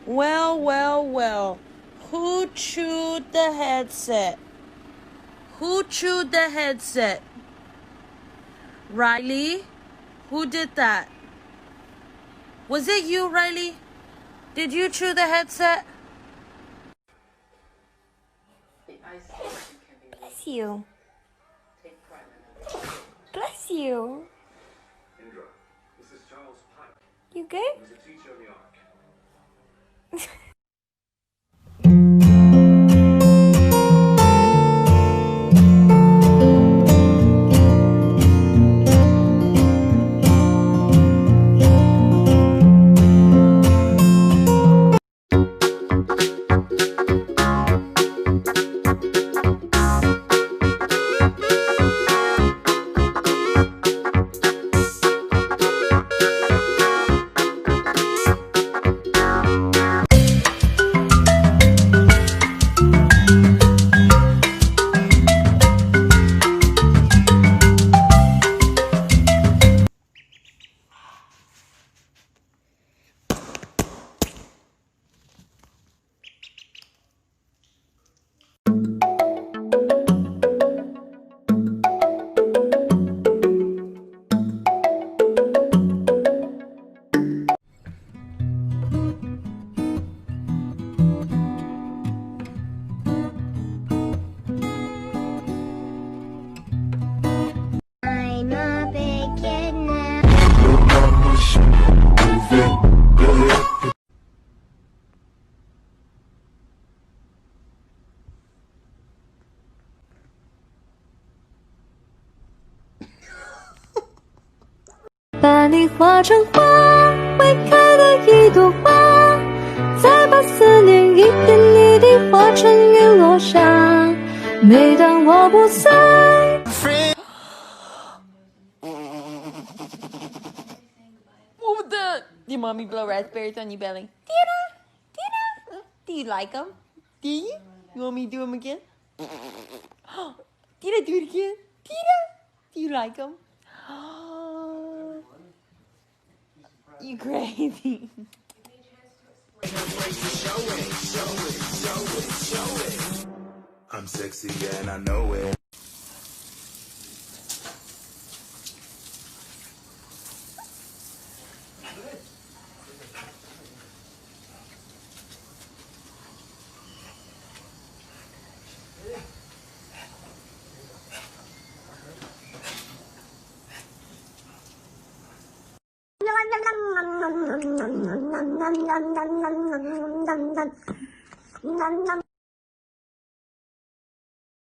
Well, well, well. Who chewed the headset? Who chewed the headset? Riley? Who did that? Was it you, Riley? Did you chew the headset? Bless you. Bless you. Indra, this is Charles Pike. You good? He was a teacher in the Ark. I'm a big kid now.把你化成花，会开的一朵花，再把思念一点一滴化成雨落下。每当我不在。What was that? Did mommy blow raspberries on your belly? Tina? Tina? Do you like them? Do you? You want me to do them again? Tina, do it again. Tina? Do you like them? You crazy. I'm sexy and I know it. Nom nom nom nom nom nom nom nom nom nom nom nom nom nom nom nom nom.